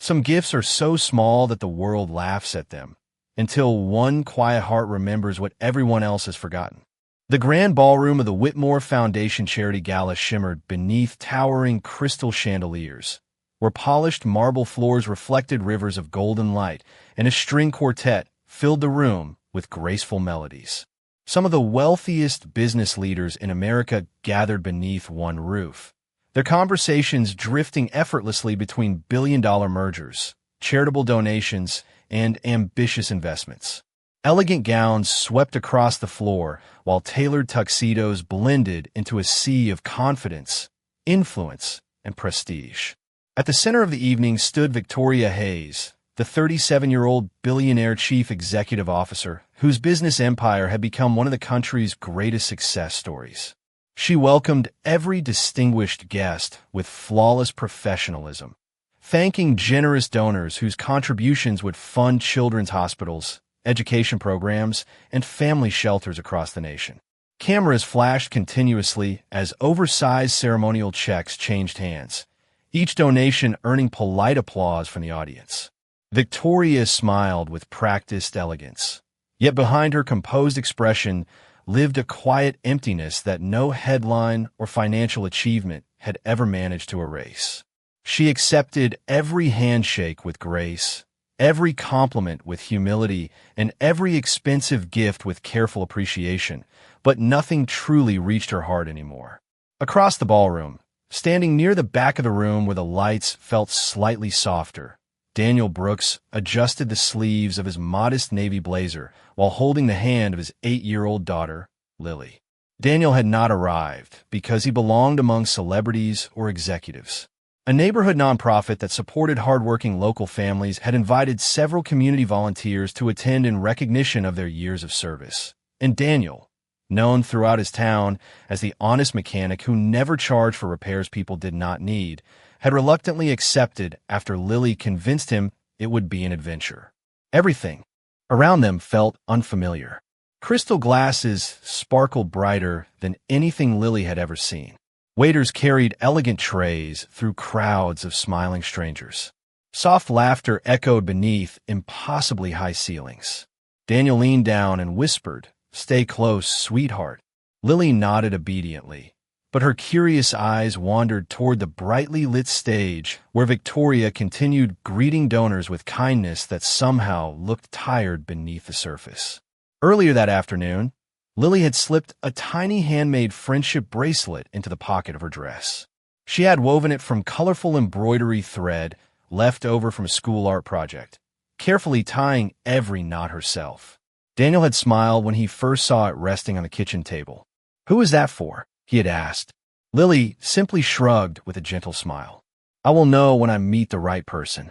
Some gifts are so small that the world laughs at them, until one quiet heart remembers what everyone else has forgotten. The grand ballroom of the Whitmore Foundation Charity Gala shimmered beneath towering crystal chandeliers, where polished marble floors reflected rivers of golden light, and a string quartet filled the room with graceful melodies. Some of the wealthiest business leaders in America gathered beneath one roof, their conversations drifting effortlessly between billion-dollar mergers, charitable donations, and ambitious investments. Elegant gowns swept across the floor, while tailored tuxedos blended into a sea of confidence, influence, and prestige. At the center of the evening stood Victoria Hayes, the 37-year-old billionaire chief executive officer whose business empire had become one of the country's greatest success stories. She welcomed every distinguished guest with flawless professionalism, thanking generous donors whose contributions would fund children's hospitals, education programs, and family shelters across the nation. Cameras flashed continuously as oversized ceremonial checks changed hands, each donation earning polite applause from the audience. Victoria smiled with practiced elegance, yet behind her composed expression lived a quiet emptiness that no headline or financial achievement had ever managed to erase. She accepted every handshake with grace, every compliment with humility, and every expensive gift with careful appreciation, but nothing truly reached her heart anymore. Across the ballroom, standing near the back of the room where the lights felt slightly softer, Daniel Brooks adjusted the sleeves of his modest navy blazer while holding the hand of his 8-year-old daughter, Lily. Daniel had not arrived because he belonged among celebrities or executives. A neighborhood nonprofit that supported hardworking local families had invited several community volunteers to attend in recognition of their years of service. And Daniel, known throughout his town as the honest mechanic who never charged for repairs people did not need, had reluctantly accepted after Lily convinced him it would be an adventure. Everything around them felt unfamiliar. Crystal glasses sparkled brighter than anything Lily had ever seen. Waiters carried elegant trays through crowds of smiling strangers. Soft laughter echoed beneath impossibly high ceilings. Daniel leaned down and whispered, "Stay close, sweetheart." Lily nodded obediently, but her curious eyes wandered toward the brightly lit stage where Victoria continued greeting donors with kindness that somehow looked tired beneath the surface. Earlier that afternoon, Lily had slipped a tiny handmade friendship bracelet into the pocket of her dress. She had woven it from colorful embroidery thread left over from a school art project, carefully tying every knot herself. Daniel had smiled when he first saw it resting on the kitchen table. "Who is that for?" he had asked. Lily simply shrugged with a gentle smile. "I will know when I meet the right person."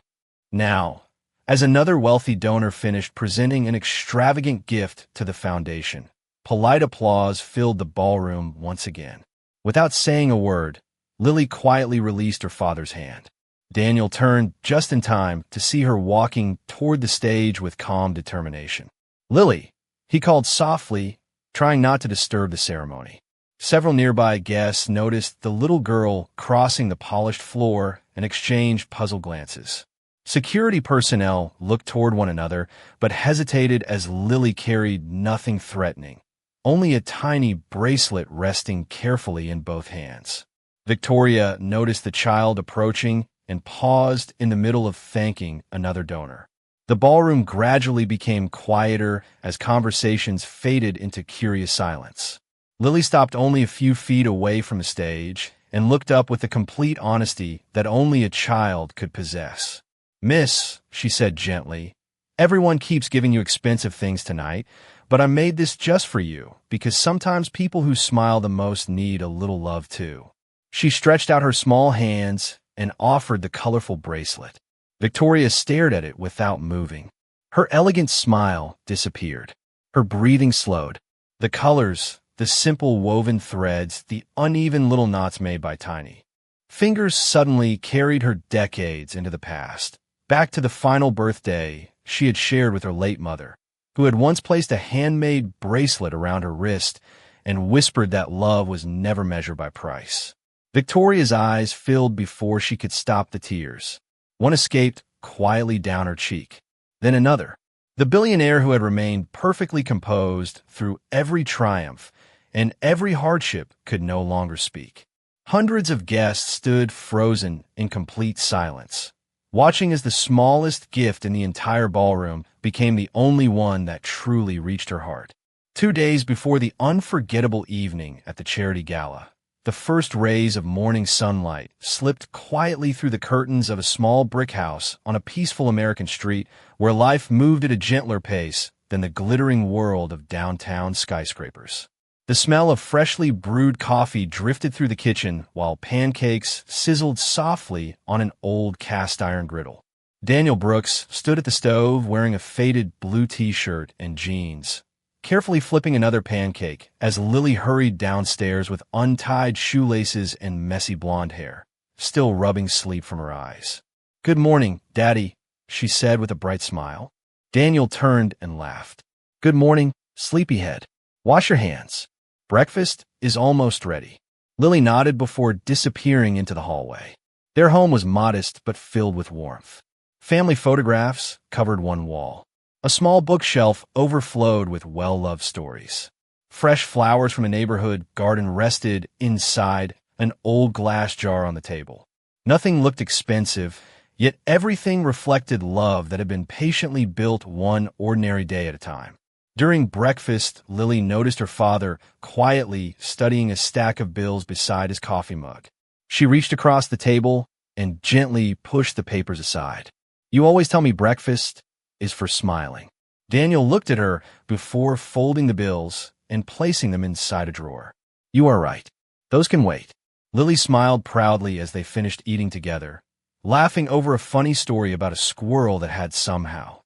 Now, as another wealthy donor finished presenting an extravagant gift to the foundation, polite applause filled the ballroom once again. Without saying a word, Lily quietly released her father's hand. Daniel turned just in time to see her walking toward the stage with calm determination. "Lily," he called softly, trying not to disturb the ceremony. Several nearby guests noticed the little girl crossing the polished floor and exchanged puzzled glances. Security personnel looked toward one another, but hesitated as Lily carried nothing threatening, only a tiny bracelet resting carefully in both hands. Victoria noticed the child approaching and paused in the middle of thanking another donor. The ballroom gradually became quieter as conversations faded into curious silence. Lily stopped only a few feet away from the stage and looked up with the complete honesty that only a child could possess. "Miss," she said gently, "everyone keeps giving you expensive things tonight, but I made this just for you because sometimes people who smile the most need a little love too." She stretched out her small hands and offered the colorful bracelet. Victoria stared at it without moving. Her elegant smile disappeared. Her breathing slowed. The colors, the simple woven threads, the uneven little knots made by tiny fingers suddenly carried her decades into the past, back to the final birthday she had shared with her late mother, who had once placed a handmade bracelet around her wrist and whispered that love was never measured by price. Victoria's eyes filled before she could stop the tears. One escaped quietly down her cheek. Then another. The billionaire who had remained perfectly composed through every triumph and every hardship could no longer speak. Hundreds of guests stood frozen in complete silence, watching as the smallest gift in the entire ballroom became the only one that truly reached her heart. 2 days before the unforgettable evening at the charity gala, the first rays of morning sunlight slipped quietly through the curtains of a small brick house on a peaceful American street where life moved at a gentler pace than the glittering world of downtown skyscrapers. The smell of freshly brewed coffee drifted through the kitchen while pancakes sizzled softly on an old cast-iron griddle. Daniel Brooks stood at the stove wearing a faded blue t-shirt and jeans, carefully flipping another pancake as Lily hurried downstairs with untied shoelaces and messy blonde hair, still rubbing sleep from her eyes. "Good morning, Daddy," she said with a bright smile. Daniel turned and laughed. "Good morning, sleepyhead. Wash your hands. Breakfast is almost ready." Lily nodded before disappearing into the hallway. Their home was modest but filled with warmth. Family photographs covered one wall. A small bookshelf overflowed with well-loved stories. Fresh flowers from a neighborhood garden rested inside an old glass jar on the table. Nothing looked expensive, yet everything reflected love that had been patiently built one ordinary day at a time. During breakfast, Lily noticed her father quietly studying a stack of bills beside his coffee mug. She reached across the table and gently pushed the papers aside. "You always tell me breakfast is for smiling." Daniel looked at her before folding the bills and placing them inside a drawer. "You are right. Those can wait." Lily smiled proudly as they finished eating together, laughing over a funny story about a squirrel that had somehow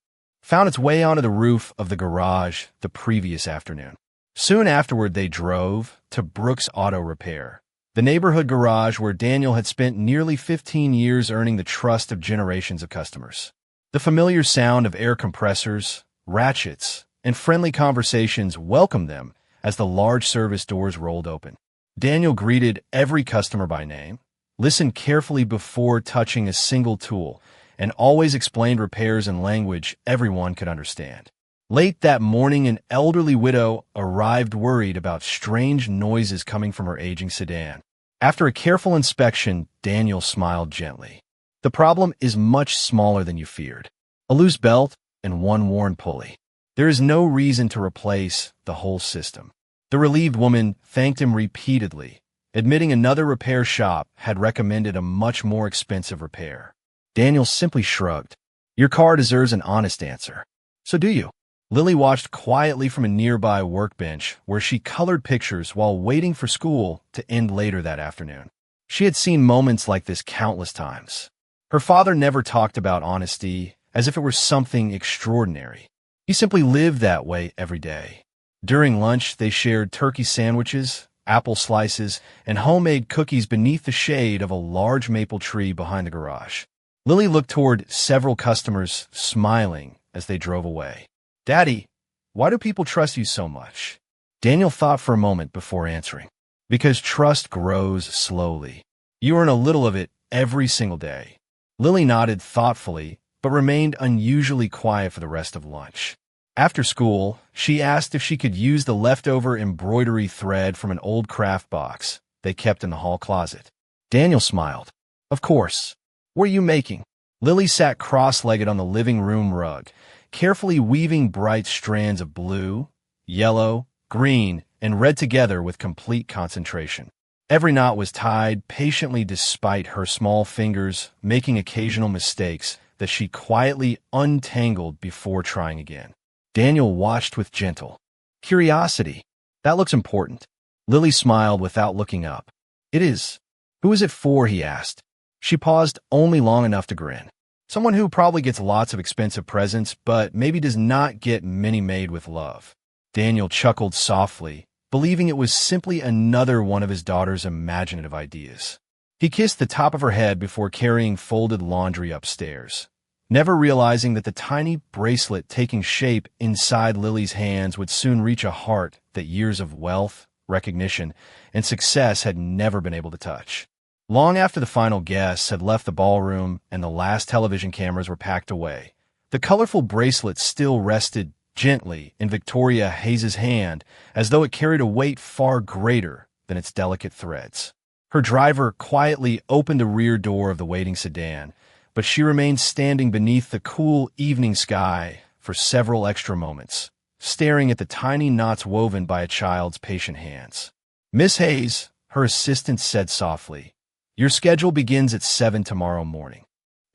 found its way onto the roof of the garage the previous afternoon. Soon afterward, they drove to Brooks Auto Repair, the neighborhood garage where Daniel had spent nearly 15 years earning the trust of generations of customers. The familiar sound of air compressors, ratchets, and friendly conversations welcomed them as the large service doors rolled open. Daniel greeted every customer by name, listened carefully before touching a single tool, and always explained repairs in language everyone could understand. Late that morning, an elderly widow arrived worried about strange noises coming from her aging sedan. After a careful inspection, Daniel smiled gently. "The problem is much smaller than you feared. A loose belt and one worn pulley. There is no reason to replace the whole system." The relieved woman thanked him repeatedly, admitting another repair shop had recommended a much more expensive repair. Daniel simply shrugged. "Your car deserves an honest answer. So do you." Lily watched quietly from a nearby workbench where she colored pictures while waiting for school to end later that afternoon. She had seen moments like this countless times. Her father never talked about honesty as if it were something extraordinary. He simply lived that way every day. During lunch, they shared turkey sandwiches, apple slices, and homemade cookies beneath the shade of a large maple tree behind the garage. Lily looked toward several customers, smiling as they drove away. "Daddy, why do people trust you so much?" Daniel thought for a moment before answering. "Because trust grows slowly. You earn a little of it every single day." Lily nodded thoughtfully, but remained unusually quiet for the rest of lunch. After school, she asked if she could use the leftover embroidery thread from an old craft box they kept in the hall closet. Daniel smiled. "Of course. What are you making?" Lily sat cross-legged on the living room rug, carefully weaving bright strands of blue, yellow, green, and red together with complete concentration. Every knot was tied patiently despite her small fingers making occasional mistakes that she quietly untangled before trying again. Daniel watched with gentle curiosity. "That looks important." Lily smiled without looking up. "It is." "Who is it for?" he asked. She paused only long enough to grin. "Someone who probably gets lots of expensive presents, but maybe does not get many made with love." Daniel chuckled softly, believing it was simply another one of his daughter's imaginative ideas. He kissed the top of her head before carrying folded laundry upstairs, never realizing that the tiny bracelet taking shape inside Lily's hands would soon reach a heart that years of wealth, recognition, and success had never been able to touch. Long after the final guests had left the ballroom and the last television cameras were packed away, the colorful bracelet still rested gently in Victoria Hayes's hand, as though it carried a weight far greater than its delicate threads. Her driver quietly opened the rear door of the waiting sedan, but she remained standing beneath the cool evening sky for several extra moments, staring at the tiny knots woven by a child's patient hands. "Miss Hayes," her assistant said softly, "your schedule begins at 7 tomorrow morning."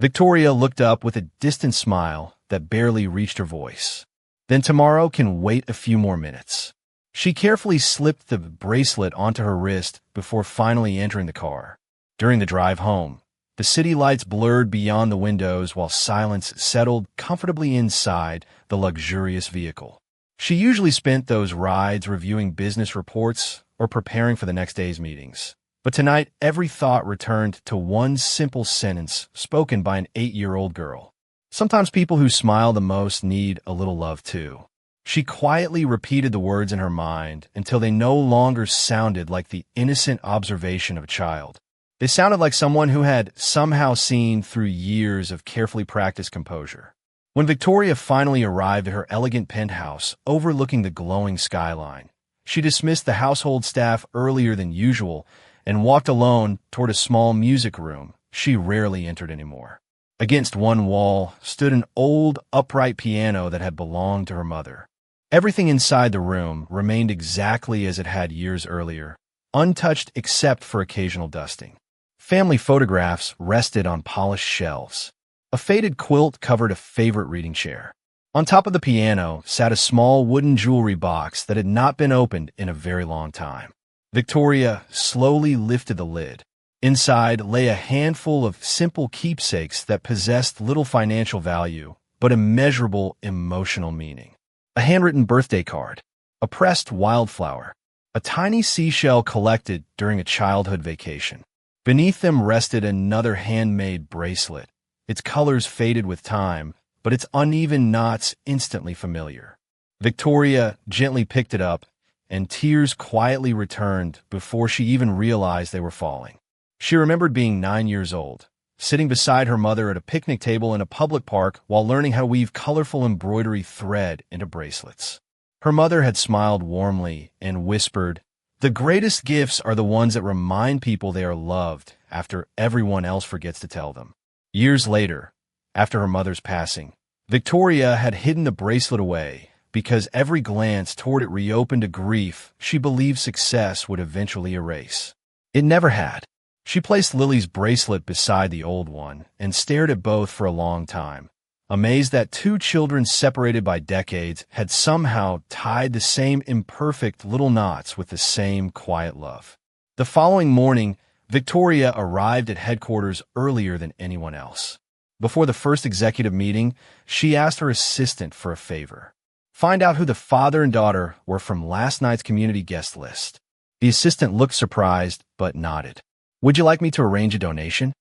Victoria looked up with a distant smile that barely reached her voice. "Then tomorrow can wait a few more minutes." She carefully slipped the bracelet onto her wrist before finally entering the car. During the drive home, the city lights blurred beyond the windows while silence settled comfortably inside the luxurious vehicle. She usually spent those rides reviewing business reports or preparing for the next day's meetings. But tonight, every thought returned to one simple sentence spoken by an 8-year-old girl. "Sometimes people who smile the most need a little love too." She quietly repeated the words in her mind until they no longer sounded like the innocent observation of a child. They sounded like someone who had somehow seen through years of carefully practiced composure. When Victoria finally arrived at her elegant penthouse overlooking the glowing skyline, she dismissed the household staff earlier than usual and walked alone toward a small music room she rarely entered anymore. Against one wall stood an old, upright piano that had belonged to her mother. Everything inside the room remained exactly as it had years earlier, untouched except for occasional dusting. Family photographs rested on polished shelves. A faded quilt covered a favorite reading chair. On top of the piano sat a small wooden jewelry box that had not been opened in a very long time. Victoria slowly lifted the lid. Inside lay a handful of simple keepsakes that possessed little financial value, but immeasurable emotional meaning. A handwritten birthday card, a pressed wildflower, a tiny seashell collected during a childhood vacation. Beneath them rested another handmade bracelet, its colors faded with time, but its uneven knots instantly familiar. Victoria gently picked it up, and tears quietly returned before she even realized they were falling. She remembered being 9 years old, sitting beside her mother at a picnic table in a public park while learning how to weave colorful embroidery thread into bracelets. Her mother had smiled warmly and whispered, "The greatest gifts are the ones that remind people they are loved after everyone else forgets to tell them." Years later, after her mother's passing, Victoria had hidden the bracelet away because every glance toward it reopened a grief she believed success would eventually erase. It never had. She placed Lily's bracelet beside the old one and stared at both for a long time, amazed that two children separated by decades had somehow tied the same imperfect little knots with the same quiet love. The following morning, Victoria arrived at headquarters earlier than anyone else. Before the first executive meeting, she asked her assistant for a favor. Find out who the father and daughter were from last night's community guest list. The assistant looked surprised, but nodded. "Would you like me to arrange a donation?"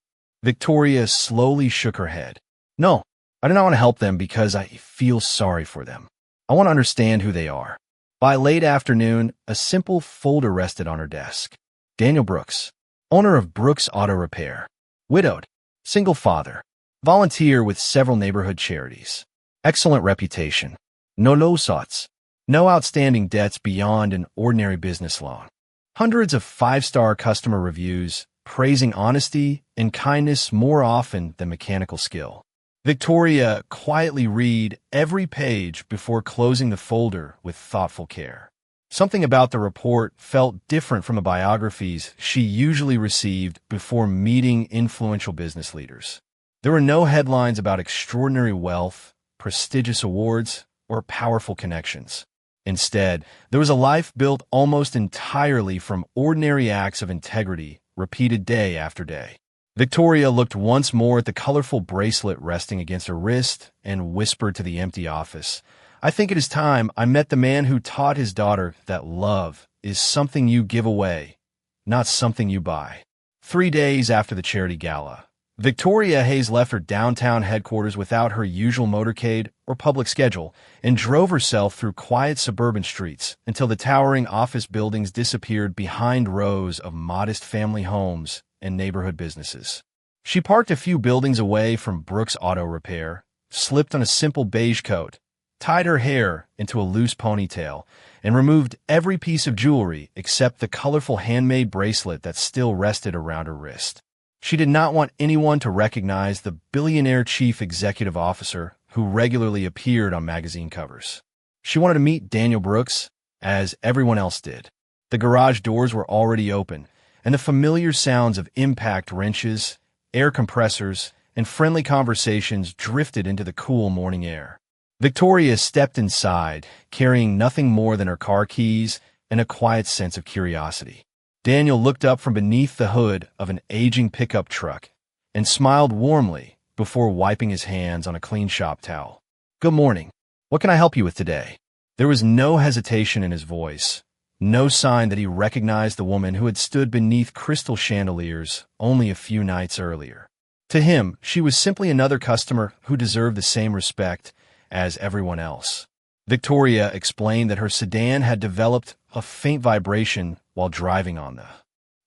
Victoria slowly shook her head. "No, I do not want to help them because I feel sorry for them. I want to understand who they are." By late afternoon, a simple folder rested on her desk. Daniel Brooks, owner of Brooks Auto Repair, widowed, single father, volunteer with several neighborhood charities, excellent reputation, no lawsuits, no outstanding debts beyond an ordinary business loan, hundreds of 5-star customer reviews, praising honesty and kindness more often than mechanical skill. Victoria quietly read every page before closing the folder with thoughtful care. Something about the report felt different from the biographies she usually received before meeting influential business leaders. There were no headlines about extraordinary wealth, prestigious awards, or powerful connections. Instead, there was a life built almost entirely from ordinary acts of integrity repeated day after day. Victoria looked once more at the colorful bracelet resting against her wrist and whispered to the empty office, "I think it is time I met the man who taught his daughter that love is something you give away, not something you buy." 3 days after the charity gala, Victoria Hayes left her downtown headquarters without her usual motorcade or public schedule and drove herself through quiet suburban streets until the towering office buildings disappeared behind rows of modest family homes and neighborhood businesses. She parked a few buildings away from Brooks Auto Repair, slipped on a simple beige coat, tied her hair into a loose ponytail, and removed every piece of jewelry except the colorful handmade bracelet that still rested around her wrist. She did not want anyone to recognize the billionaire chief executive officer who regularly appeared on magazine covers. She wanted to meet Daniel Brooks, as everyone else did. The garage doors were already open, and the familiar sounds of impact wrenches, air compressors, and friendly conversations drifted into the cool morning air. Victoria stepped inside, carrying nothing more than her car keys and a quiet sense of curiosity. Daniel looked up from beneath the hood of an aging pickup truck and smiled warmly before wiping his hands on a clean shop towel. "Good morning. What can I help you with today?" There was no hesitation in his voice, no sign that he recognized the woman who had stood beneath crystal chandeliers only a few nights earlier. To him, she was simply another customer who deserved the same respect as everyone else. Victoria explained that her sedan had developed a faint vibration while driving on the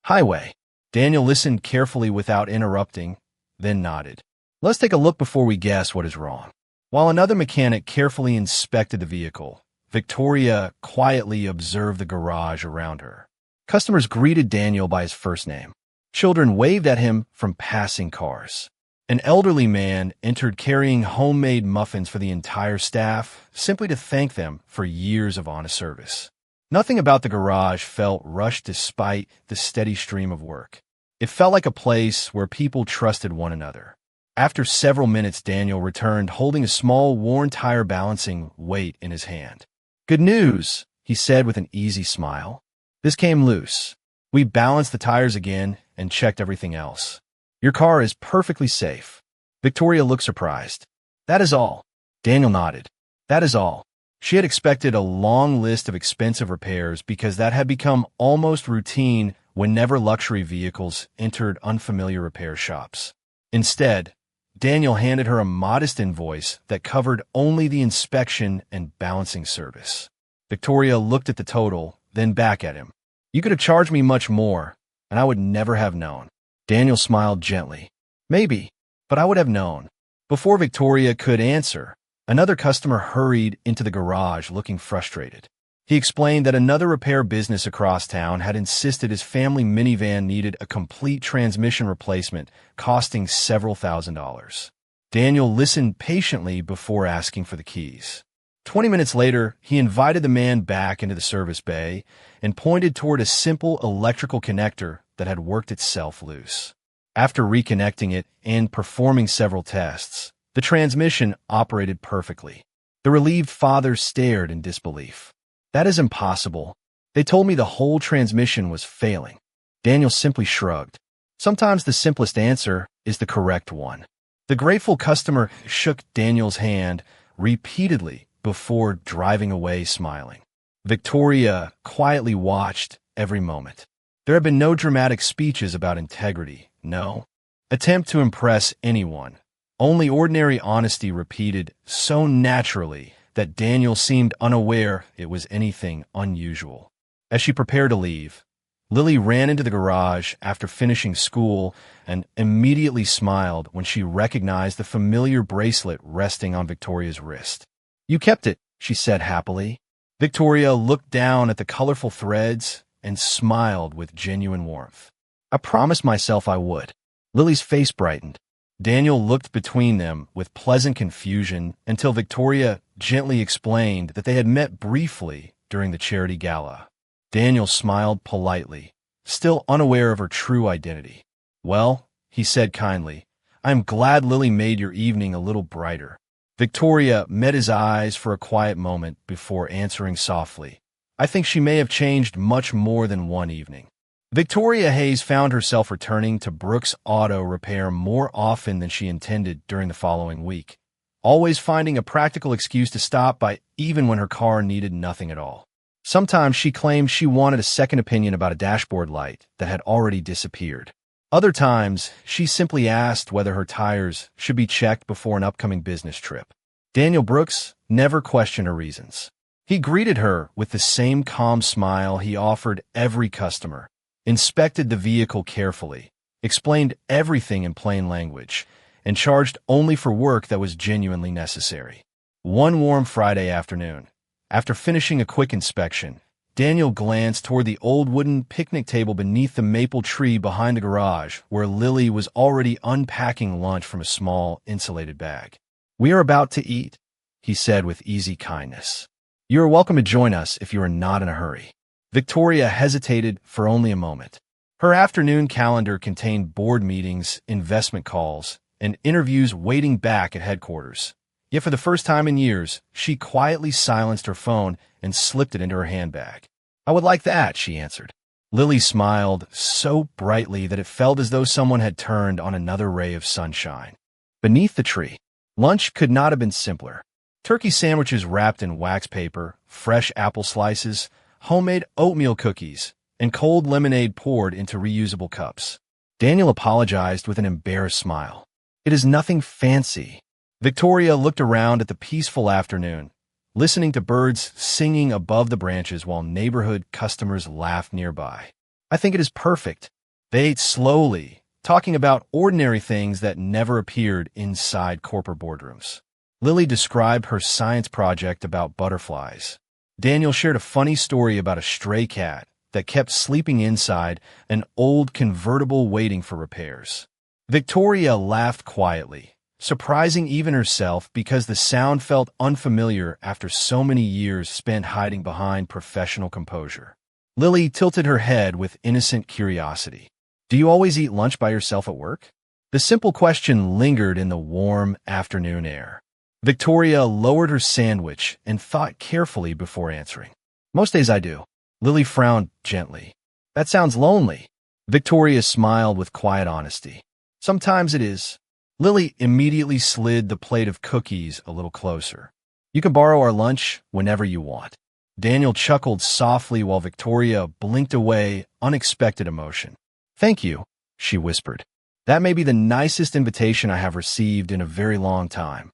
highway. Daniel listened carefully without interrupting, then nodded. "Let's take a look before we guess what is wrong." While another mechanic carefully inspected the vehicle, Victoria quietly observed the garage around her. Customers greeted Daniel by his first name. Children waved at him from passing cars. An elderly man entered carrying homemade muffins for the entire staff, simply to thank them for years of honest service. Nothing about the garage felt rushed despite the steady stream of work. It felt like a place where people trusted one another. After several minutes, Daniel returned holding a small worn tire balancing weight in his hand. "Good news," he said with an easy smile. "This came loose. We balanced the tires again and checked everything else. Your car is perfectly safe." Victoria looked surprised. "That is all." Daniel nodded. "That is all." She had expected a long list of expensive repairs because that had become almost routine whenever luxury vehicles entered unfamiliar repair shops. Instead, Daniel handed her a modest invoice that covered only the inspection and balancing service. Victoria looked at the total, then back at him. "You could have charged me much more, and I would never have known." Daniel smiled gently. "Maybe, but I would have known." Before Victoria could answer, another customer hurried into the garage looking frustrated. He explained that another repair business across town had insisted his family minivan needed a complete transmission replacement, costing several $1,000s. Daniel listened patiently before asking for the keys. 20 minutes later, he invited the man back into the service bay and pointed toward a simple electrical connector that had worked itself loose. After reconnecting it and performing several tests, the transmission operated perfectly. The relieved father stared in disbelief. "That is impossible. They told me the whole transmission was failing." Daniel simply shrugged. Sometimes the simplest answer is the correct one. The grateful customer shook Daniel's hand repeatedly before driving away smiling. Victoria quietly watched every moment. There had been no dramatic speeches about integrity, no attempt to impress anyone. Only ordinary honesty repeated so naturally that Daniel seemed unaware it was anything unusual. As she prepared to leave, Lily ran into the garage after finishing school and immediately smiled when she recognized the familiar bracelet resting on Victoria's wrist. "You kept it," she said happily. Victoria looked down at the colorful threads and smiled with genuine warmth. "I promised myself I would." Lily's face brightened. Daniel looked between them with pleasant confusion until Victoria gently explained that they had met briefly during the charity gala. Daniel smiled politely, still unaware of her true identity. "Well," he said kindly, "I'm glad Lily made your evening a little brighter." Victoria met his eyes for a quiet moment before answering softly, "I think she may have changed much more than one evening." Victoria Hayes found herself returning to Brooks Auto Repair more often than she intended during the following week, always finding a practical excuse to stop by even when her car needed nothing at all. Sometimes she claimed she wanted a second opinion about a dashboard light that had already disappeared. Other times, she simply asked whether her tires should be checked before an upcoming business trip. Daniel Brooks never questioned her reasons. He greeted her with the same calm smile he offered every customer, inspected the vehicle carefully, explained everything in plain language, and charged only for work that was genuinely necessary. One warm Friday afternoon, after finishing a quick inspection, Daniel glanced toward the old wooden picnic table beneath the maple tree behind the garage, where Lily was already unpacking lunch from a small, insulated bag. "We are about to eat," he said with easy kindness. "You are welcome to join us if you are not in a hurry." Victoria hesitated for only a moment. Her afternoon calendar contained board meetings, investment calls, and interviews waiting back at headquarters. Yet for the first time in years, she quietly silenced her phone and slipped it into her handbag. "I would like that," she answered. Lily smiled so brightly that it felt as though someone had turned on another ray of sunshine. Beneath the tree, lunch could not have been simpler. Turkey sandwiches wrapped in wax paper, fresh apple slices, homemade oatmeal cookies, and cold lemonade poured into reusable cups. Daniel apologized with an embarrassed smile. "It is nothing fancy." Victoria looked around at the peaceful afternoon, listening to birds singing above the branches while neighborhood customers laughed nearby. "I think it is perfect." They ate slowly, talking about ordinary things that never appeared inside corporate boardrooms. Lily described her science project about butterflies. Daniel shared a funny story about a stray cat that kept sleeping inside an old convertible waiting for repairs. Victoria laughed quietly, surprising even herself because the sound felt unfamiliar after so many years spent hiding behind professional composure. Lily tilted her head with innocent curiosity. "Do you always eat lunch by yourself at work?" The simple question lingered in the warm afternoon air. Victoria lowered her sandwich and thought carefully before answering. "Most days I do." Lily frowned gently. "That sounds lonely." Victoria smiled with quiet honesty. "Sometimes it is." Lily immediately slid the plate of cookies a little closer. "You can borrow our lunch whenever you want." Daniel chuckled softly while Victoria blinked away unexpected emotion. "Thank you," she whispered. "That may be the nicest invitation I have received in a very long time."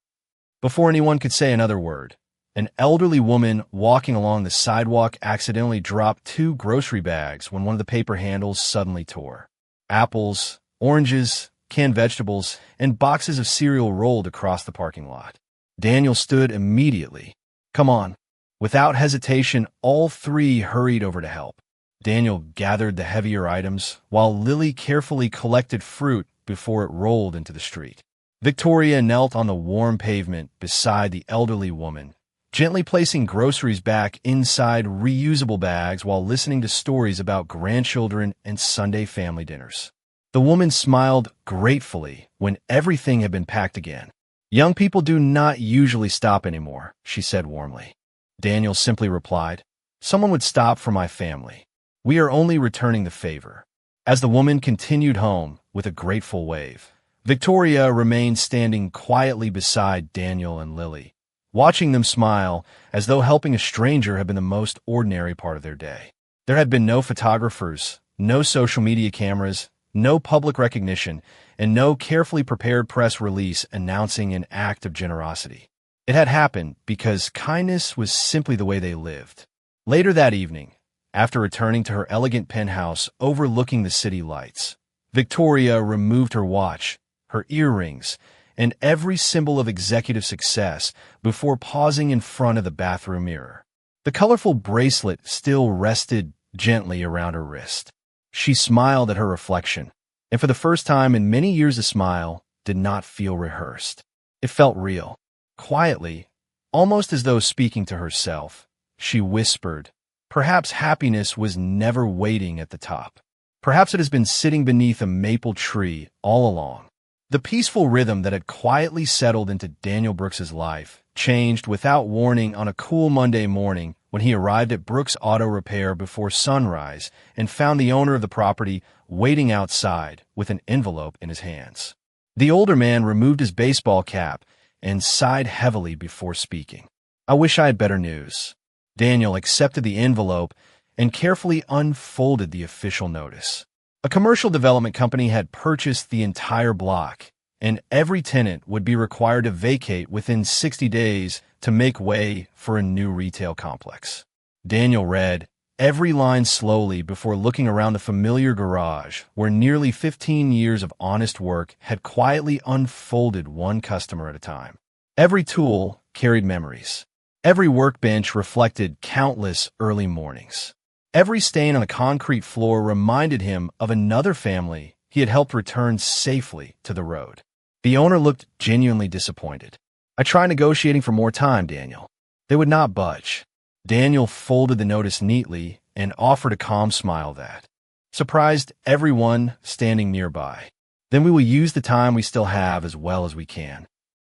Before anyone could say another word, an elderly woman walking along the sidewalk accidentally dropped 2 grocery bags when one of the paper handles suddenly tore. Apples, oranges, canned vegetables, and boxes of cereal rolled across the parking lot. Daniel stood immediately. "Come on." Without hesitation, all 3 hurried over to help. Daniel gathered the heavier items, while Lily carefully collected fruit before it rolled into the street. Victoria knelt on the warm pavement beside the elderly woman, gently placing groceries back inside reusable bags while listening to stories about grandchildren and Sunday family dinners. The woman smiled gratefully when everything had been packed again. "Young people do not usually stop anymore," she said warmly. Daniel simply replied, "Someone would stop for my family. We are only returning the favor." As the woman continued home with a grateful wave, Victoria remained standing quietly beside Daniel and Lily, watching them smile as though helping a stranger had been the most ordinary part of their day. There had been no photographers, no social media cameras, no public recognition, and no carefully prepared press release announcing an act of generosity. It had happened because kindness was simply the way they lived. Later that evening, after returning to her elegant penthouse overlooking the city lights, Victoria removed her watch, her earrings, and every symbol of executive success before pausing in front of the bathroom mirror. The colorful bracelet still rested gently around her wrist. She smiled at her reflection, and for the first time in many years the smile did not feel rehearsed. It felt real. Quietly, almost as though speaking to herself, she whispered, "Perhaps happiness was never waiting at the top. Perhaps it has been sitting beneath a maple tree all along." The peaceful rhythm that had quietly settled into Daniel Brooks's life changed without warning on a cool Monday morning when he arrived at Brooks Auto Repair before sunrise and found the owner of the property waiting outside with an envelope in his hands. The older man removed his baseball cap and sighed heavily before speaking. "I wish I had better news." Daniel accepted the envelope and carefully unfolded the official notice. A commercial development company had purchased the entire block, and every tenant would be required to vacate within 60 days to make way for a new retail complex. Daniel read, every line slowly before looking around the familiar garage where nearly 15 years of honest work had quietly unfolded one customer at a time. Every tool carried memories. Every workbench reflected countless early mornings. Every stain on the concrete floor reminded him of another family he had helped return safely to the road. The owner looked genuinely disappointed. "I tried negotiating for more time, Daniel." They would not budge. Daniel folded the notice neatly and offered a calm smile that surprised everyone standing nearby. "Then we will use the time we still have as well as we can."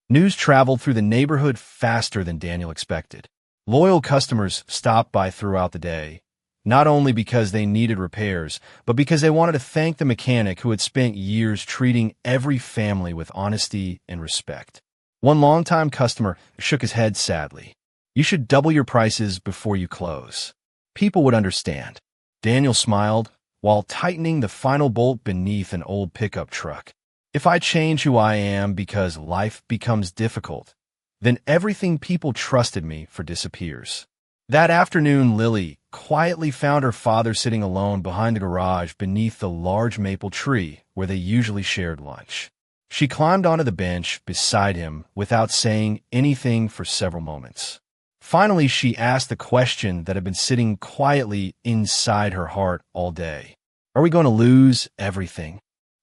News traveled through the neighborhood faster than Daniel expected. Loyal customers stopped by throughout the day, not only because they needed repairs, but because they wanted to thank the mechanic who had spent years treating every family with honesty and respect. One longtime customer shook his head sadly. "You should double your prices before you close. People would understand." Daniel smiled while tightening the final bolt beneath an old pickup truck. "If I change who I am because life becomes difficult, then everything people trusted me for disappears." That afternoon, Lily quietly found her father sitting alone behind the garage beneath the large maple tree where they usually shared lunch. She climbed onto the bench beside him without saying anything for several moments. Finally, she asked the question that had been sitting quietly inside her heart all day. "Are we going to lose everything?"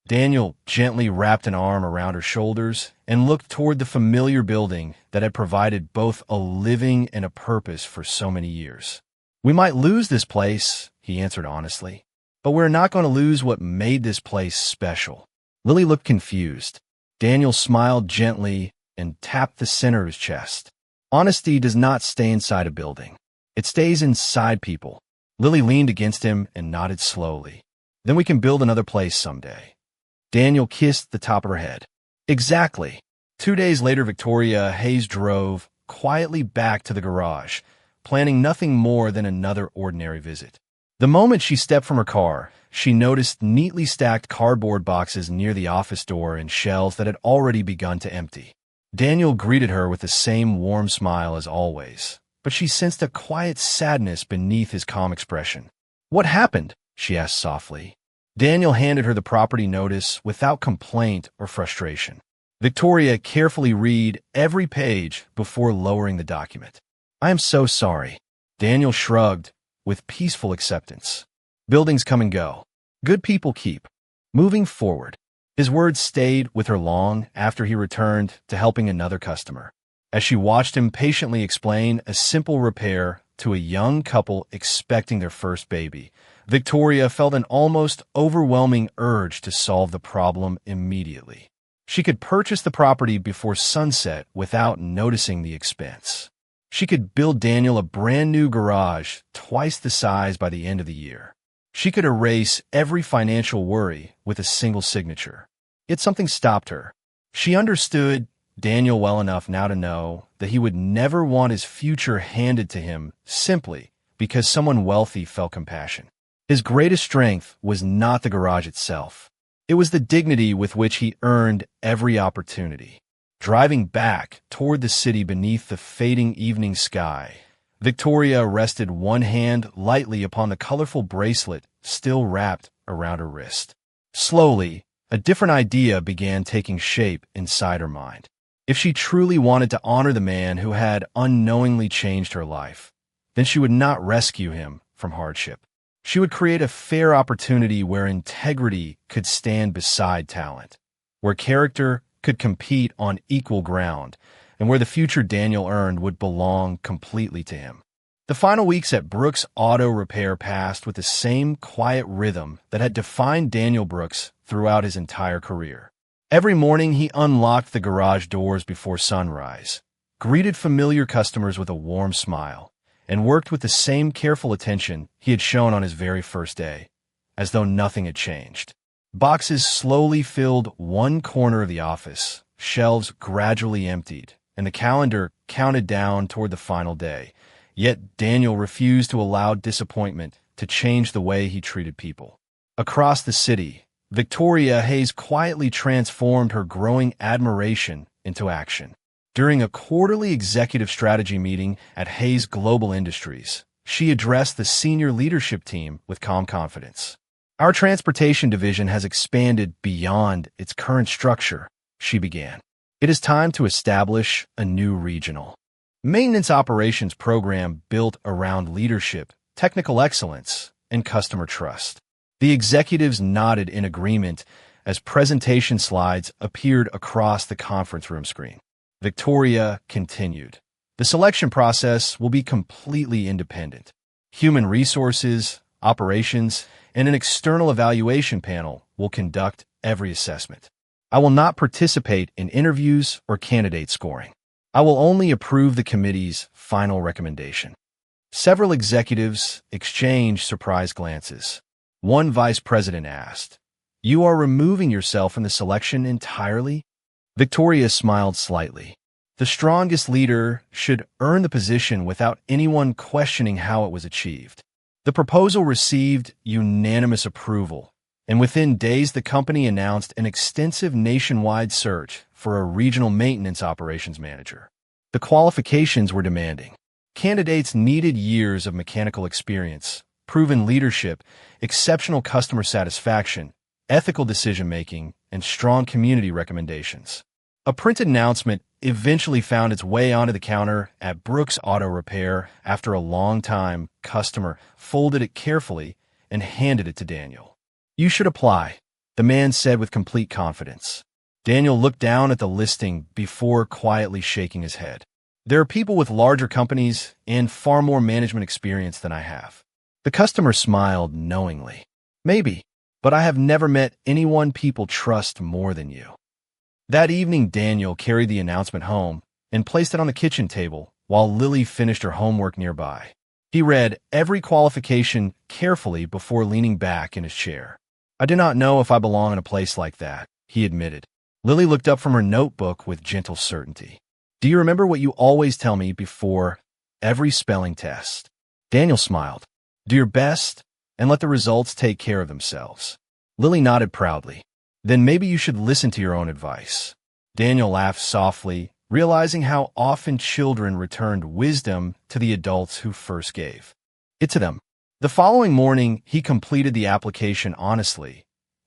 Daniel gently wrapped an arm around her shoulders and looked toward the familiar building that had provided both a living and a purpose for so many years. "We might lose this place," he answered honestly, "but we're not going to lose what made this place special." Lily looked confused. Daniel smiled gently and tapped the center of his chest. "Honesty does not stay inside a building. It stays inside people." Lily leaned against him and nodded slowly. "Then we can build another place someday." Daniel kissed the top of her head. "Exactly." 2 days later, Victoria Hayes drove quietly back to the garage, planning nothing more than another ordinary visit. The moment she stepped from her car, she noticed neatly stacked cardboard boxes near the office door and shelves that had already begun to empty. Daniel greeted her with the same warm smile as always, but she sensed a quiet sadness beneath his calm expression. "What happened?" she asked softly. Daniel handed her the property notice without complaint or frustration. Victoria carefully read every page before lowering the document. "I am so sorry." Daniel shrugged with peaceful acceptance. "Buildings come and go. Good people keep. Moving forward." His words stayed with her long after he returned to helping another customer. As she watched him patiently explain a simple repair to a young couple expecting their first baby, Victoria felt an almost overwhelming urge to solve the problem immediately. She could purchase the property before sunset without noticing the expense. She could build Daniel a brand new garage twice the size by the end of the year. She could erase every financial worry with a single signature. Yet something stopped her. She understood Daniel well enough now to know that he would never want his future handed to him simply because someone wealthy felt compassion. His greatest strength was not the garage itself. It was the dignity with which he earned every opportunity. Driving back toward the city beneath the fading evening sky, Victoria rested one hand lightly upon the colorful bracelet still wrapped around her wrist. Slowly, a different idea began taking shape inside her mind. If she truly wanted to honor the man who had unknowingly changed her life, then she would not rescue him from hardship. She would create a fair opportunity where integrity could stand beside talent, where character could compete on equal ground, and where the future Daniel earned would belong completely to him. The final weeks at Brooks Auto Repair passed with the same quiet rhythm that had defined Daniel Brooks throughout his entire career. Every morning he unlocked the garage doors before sunrise, greeted familiar customers with a warm smile, and worked with the same careful attention he had shown on his very first day, as though nothing had changed. Boxes slowly filled one corner of the office, shelves gradually emptied, and the calendar counted down toward the final day. Yet Daniel refused to allow disappointment to change the way he treated people. Across the city, Victoria Hayes quietly transformed her growing admiration into action. During a quarterly executive strategy meeting at Hayes Global Industries, she addressed the senior leadership team with calm confidence. Our transportation division has expanded beyond its current structure, she began. It is time to establish a new regional maintenance operations program built around leadership, technical excellence, and customer trust. The executives nodded in agreement as presentation slides appeared across the conference room screen. Victoria continued. The selection process will be completely independent. Human resources, operations, and an external evaluation panel will conduct every assessment. I will not participate in interviews or candidate scoring. I will only approve the committee's final recommendation. Several executives exchanged surprised glances. One vice president asked, "You are removing yourself from the selection entirely?" Victoria smiled slightly. The strongest leader should earn the position without anyone questioning how it was achieved. The proposal received unanimous approval, and within days the company announced an extensive nationwide search for a regional maintenance operations manager. The qualifications were demanding. Candidates needed years of mechanical experience, proven leadership, exceptional customer satisfaction, ethical decision-making, and strong community recommendations. A printed announcement eventually found its way onto the counter at Brooks Auto Repair. After a long time, customer folded it carefully and handed it to Daniel. "You should apply," the man said with complete confidence. Daniel looked down at the listing before quietly shaking his head. "There are people with larger companies and far more management experience than I have." The customer smiled knowingly. "Maybe, but I have never met anyone people trust more than you." That evening, Daniel carried the announcement home and placed it on the kitchen table while Lily finished her homework nearby. He read every qualification carefully before leaning back in his chair. "I do not know if I belong in a place like that," he admitted. Lily looked up from her notebook with gentle certainty. "Do you remember what you always tell me before every spelling test?" Daniel smiled. "Do your best and let the results take care of themselves." Lily nodded proudly. "Then maybe you should listen to your own advice." Daniel laughed softly, realizing how often children returned wisdom to the adults who first gave it to them. The following morning, he completed the application honestly,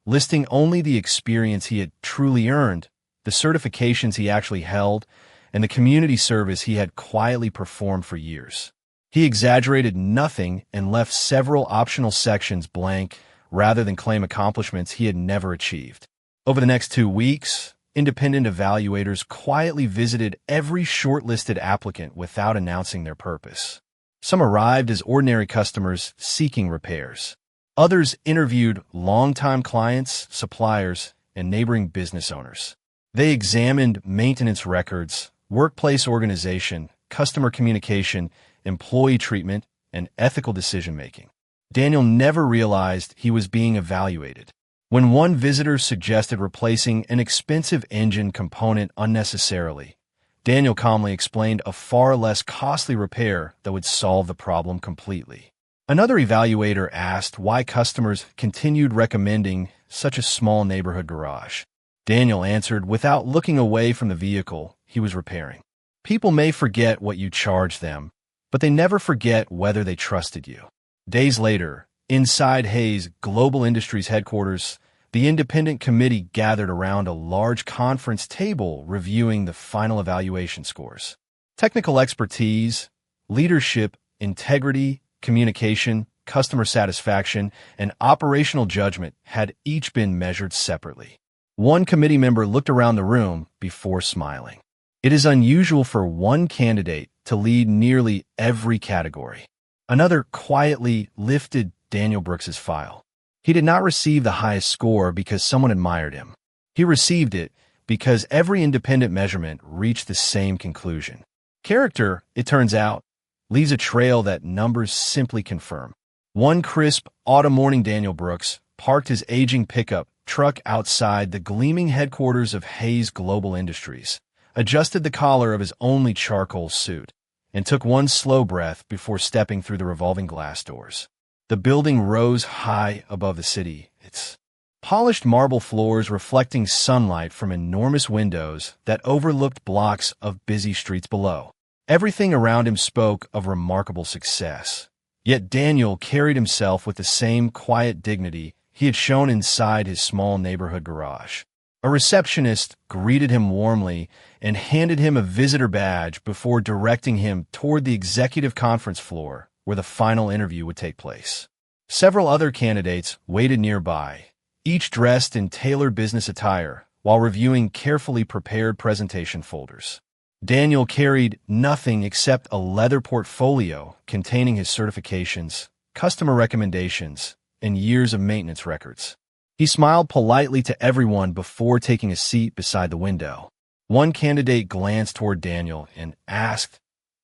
listing only the experience he had truly earned, the certifications he actually held, and the community service he had quietly performed for years. He exaggerated nothing and left several optional sections blank rather than claim accomplishments he had never achieved. Over the next 2 weeks, independent evaluators quietly visited every shortlisted applicant without announcing their purpose. Some arrived as ordinary customers seeking repairs. Others interviewed longtime clients, suppliers, and neighboring business owners. They examined maintenance records, workplace organization, customer communication, employee treatment, and ethical decision-making. Daniel never realized he was being evaluated. When one visitor suggested replacing an expensive engine component unnecessarily, Daniel calmly explained a far less costly repair that would solve the problem completely. Another evaluator asked why customers continued recommending such a small neighborhood garage. Daniel answered without looking away from the vehicle he was repairing. "People may forget what you charged them, but they never forget whether they trusted you." Days later, inside Hayes Global Industries headquarters, the independent committee gathered around a large conference table reviewing the final evaluation scores. Technical expertise, leadership, integrity, communication, customer satisfaction, and operational judgment had each been measured separately. One committee member looked around the room before smiling. "It is unusual for one candidate to lead nearly every category." Another quietly lifted Daniel Brooks's file. He did not receive the highest score because someone admired him. He received it because every independent measurement reached the same conclusion. Character, it turns out, leaves a trail that numbers simply confirm. One crisp autumn morning, Daniel Brooks parked his aging pickup truck outside the gleaming headquarters of Hayes Global Industries, adjusted the collar of his only charcoal suit, and took one slow breath before stepping through the revolving glass doors. The building rose high above the city, its polished marble floors reflecting sunlight from enormous windows that overlooked blocks of busy streets below. Everything around him spoke of remarkable success. Yet Daniel carried himself with the same quiet dignity he had shown inside his small neighborhood garage. A receptionist greeted him warmly and handed him a visitor badge before directing him toward the executive conference floor where the final interview would take place. Several other candidates waited nearby, each dressed in tailored business attire, while reviewing carefully prepared presentation folders. Daniel carried nothing except a leather portfolio containing his certifications, customer recommendations, and years of maintenance records. He smiled politely to everyone before taking a seat beside the window. One candidate glanced toward Daniel and asked,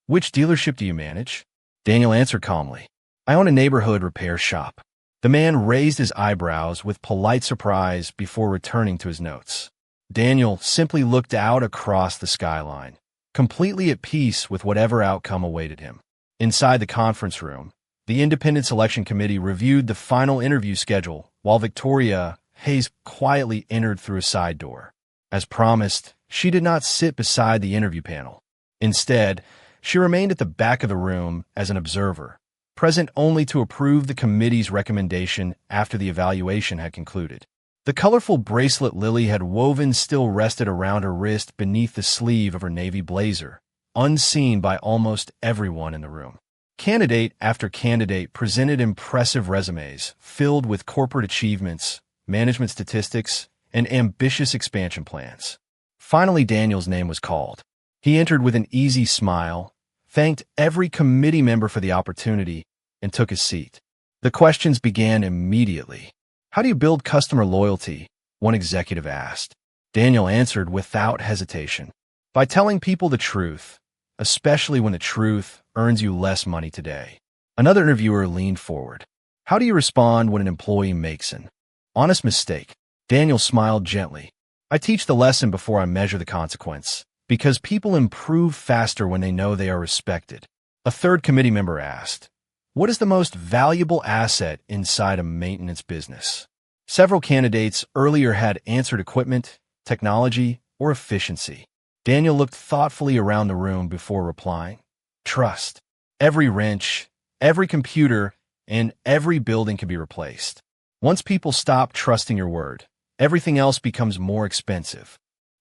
"Which dealership do you manage?" Daniel answered calmly, "I own a neighborhood repair shop." The man raised his eyebrows with polite surprise before returning to his notes. Daniel simply looked out across the skyline, completely at peace with whatever outcome awaited him. Inside the conference room, the independent selection committee reviewed the final interview schedule while Victoria Hayes quietly entered through a side door. As promised, she did not sit beside the interview panel. Instead, she remained at the back of the room as an observer, present only to approve the committee's recommendation after the evaluation had concluded. The colorful bracelet Lily had woven still rested around her wrist beneath the sleeve of her navy blazer, unseen by almost everyone in the room. Candidate after candidate presented impressive resumes filled with corporate achievements, management statistics, and ambitious expansion plans. Finally, Daniel's name was called. He entered with an easy smile, thanked every committee member for the opportunity, and took his seat. The questions began immediately. "How do you build customer loyalty?" one executive asked. Daniel answered without hesitation, "By telling people the truth, especially when the truth earns you less money today." Another interviewer leaned forward. "How do you respond when an employee makes an honest mistake?" Daniel smiled gently. "I teach the lesson before I measure the consequence, because people improve faster when they know they are respected." A third committee member asked, "What is the most valuable asset inside a maintenance business?" Several candidates earlier had answered equipment, technology, or efficiency. Daniel looked thoughtfully around the room before replying, "Trust. Every wrench, every computer, and every building can be replaced. Once people stop trusting your word, everything else becomes more expensive."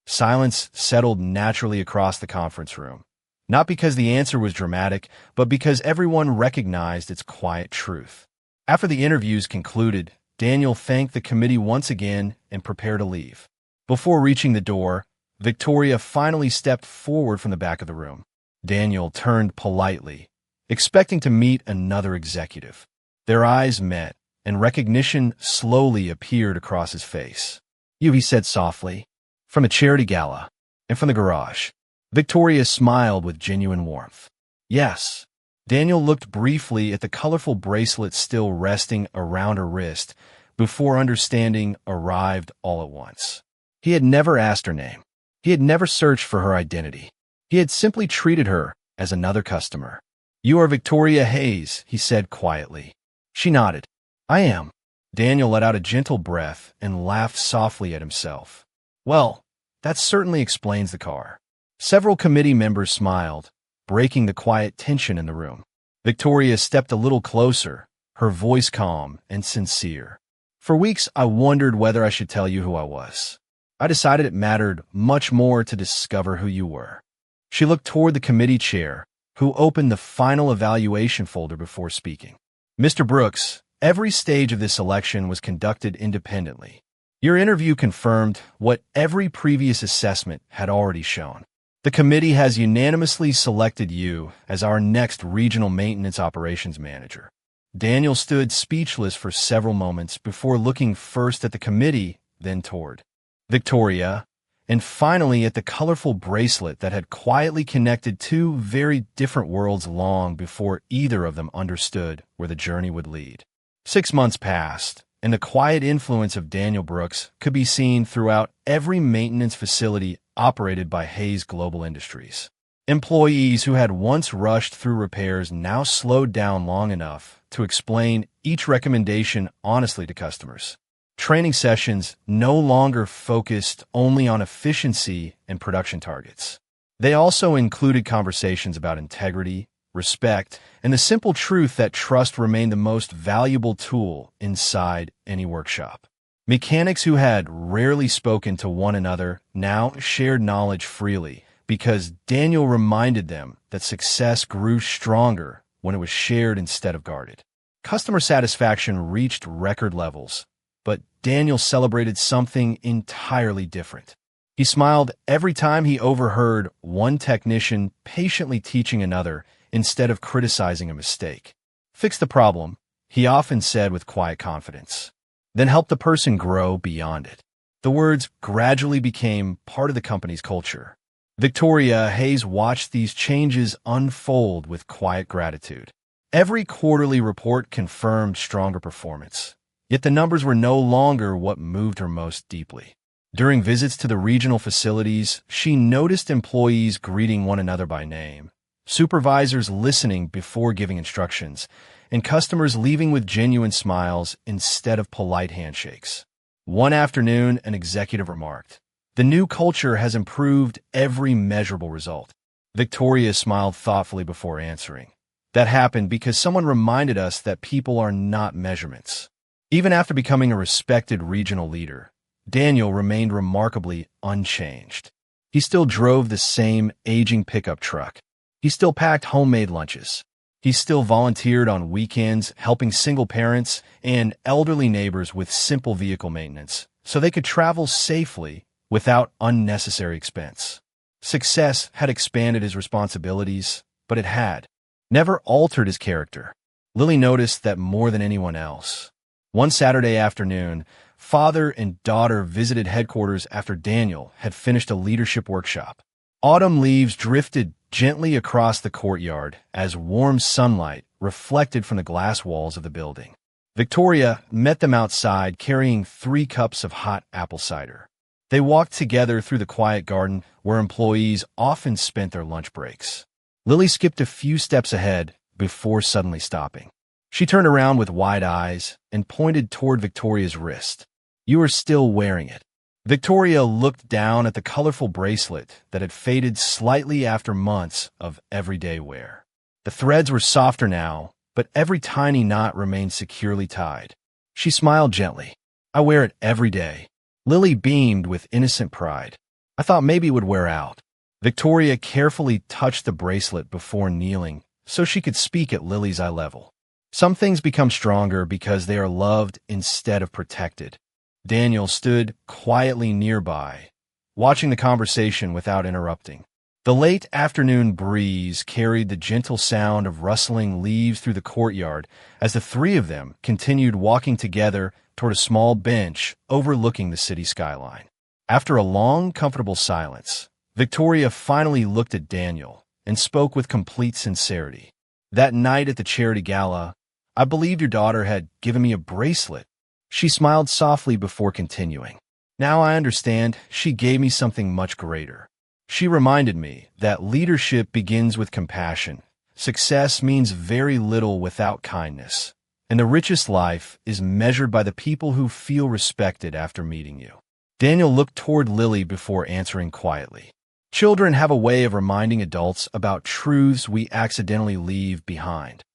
Silence settled naturally across the conference room, not because the answer was dramatic, but because everyone recognized its quiet truth. After the interviews concluded, Daniel thanked the committee once again and prepared to leave. Before reaching the door, Victoria finally stepped forward from the back of the room. Daniel turned politely, expecting to meet another executive. Their eyes met, and recognition slowly appeared across his face. "You," he said softly, "from a charity gala, and from the garage." Victoria smiled with genuine warmth. "Yes." Daniel looked briefly at the colorful bracelet still resting around her wrist before understanding arrived all at once. He had never asked her name. He had never searched for her identity. He had simply treated her as another customer. "You are Victoria Hayes," he said quietly. She nodded. "I am." Daniel let out a gentle breath and laughed softly at himself. "Well, that certainly explains the car." Several committee members smiled, breaking the quiet tension in the room. Victoria stepped a little closer, her voice calm and sincere. "For weeks, I wondered whether I should tell you who I was. I decided it mattered much more to discover who you were." She looked toward the committee chair, who opened the final evaluation folder before speaking. "Mr. Brooks, every stage of this selection was conducted independently. Your interview confirmed what every previous assessment had already shown. The committee has unanimously selected you as our next regional maintenance operations manager." Daniel stood speechless for several moments before looking first at the committee, then toward Victoria, and finally at the colorful bracelet that had quietly connected two very different worlds long before either of them understood where the journey would lead. 6 months passed, and the quiet influence of Daniel Brooks could be seen throughout every maintenance facility operated by Hayes Global Industries. Employees who had once rushed through repairs now slowed down long enough to explain each recommendation honestly to customers. Training sessions no longer focused only on efficiency and production targets. They also included conversations about integrity, respect, and the simple truth that trust remained the most valuable tool inside any workshop. Mechanics who had rarely spoken to one another now shared knowledge freely because Daniel reminded them that success grew stronger when it was shared instead of guarded. Customer satisfaction reached record levels, but Daniel celebrated something entirely different. He smiled every time he overheard one technician patiently teaching another instead of criticizing a mistake. Fix the problem, he often said with quiet confidence. Then help the person grow beyond it. The words gradually became part of the company's culture. Victoria Hayes watched these changes unfold with quiet gratitude. Every quarterly report confirmed stronger performance, yet the numbers were no longer what moved her most deeply. During visits to the regional facilities, she noticed employees greeting one another by name, supervisors listening before giving instructions, and customers leaving with genuine smiles instead of polite handshakes. One afternoon, an executive remarked, "The new culture has improved every measurable result." Victoria smiled thoughtfully before answering. That happened because someone reminded us that people are not measurements. Even after becoming a respected regional leader, Daniel remained remarkably unchanged. He still drove the same aging pickup truck. He still packed homemade lunches. He still volunteered on weekends, helping single parents and elderly neighbors with simple vehicle maintenance so they could travel safely without unnecessary expense. Success had expanded his responsibilities, but it had never altered his character. Lily noticed that more than anyone else. One Saturday afternoon, father and daughter visited headquarters after Daniel had finished a leadership workshop. Autumn leaves drifted gently across the courtyard as warm sunlight reflected from the glass walls of the building. Victoria met them outside carrying 3 cups of hot apple cider. They walked together through the quiet garden where employees often spent their lunch breaks. Lily skipped a few steps ahead before suddenly stopping. She turned around with wide eyes and pointed toward Victoria's wrist. "You are still wearing it." Victoria looked down at the colorful bracelet that had faded slightly after months of everyday wear. The threads were softer now, but every tiny knot remained securely tied. She smiled gently. "I wear it every day." Lily beamed with innocent pride. "I thought maybe it would wear out." Victoria carefully touched the bracelet before kneeling so she could speak at Lily's eye level. Some things become stronger because they are loved instead of protected. Daniel stood quietly nearby, watching the conversation without interrupting. The late afternoon breeze carried the gentle sound of rustling leaves through the courtyard as the 3 of them continued walking together toward a small bench overlooking the city skyline. After a long, comfortable silence, Victoria finally looked at Daniel and spoke with complete sincerity. "That night at the charity gala, I believed your daughter had given me a bracelet." She smiled softly before continuing. "Now I understand she gave me something much greater. She reminded me that leadership begins with compassion. Success means very little without kindness, and the richest life is measured by the people who feel respected after meeting you." Daniel looked toward Lily before answering quietly. "Children have a way of reminding adults about truths we accidentally leave behind."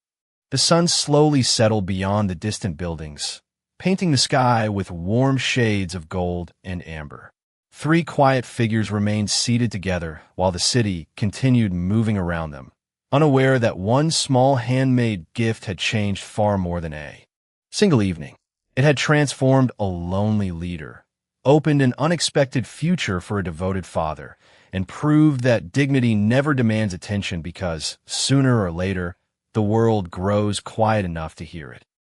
The sun slowly settled beyond the distant buildings, painting the sky with warm shades of gold and amber. 3 quiet figures remained seated together while the city continued moving around them, unaware that one small handmade gift had changed far more than a single evening. It had transformed a lonely leader, opened an unexpected future for a devoted father, and proved that dignity never demands attention because, sooner or later, the world grows quiet enough to hear it.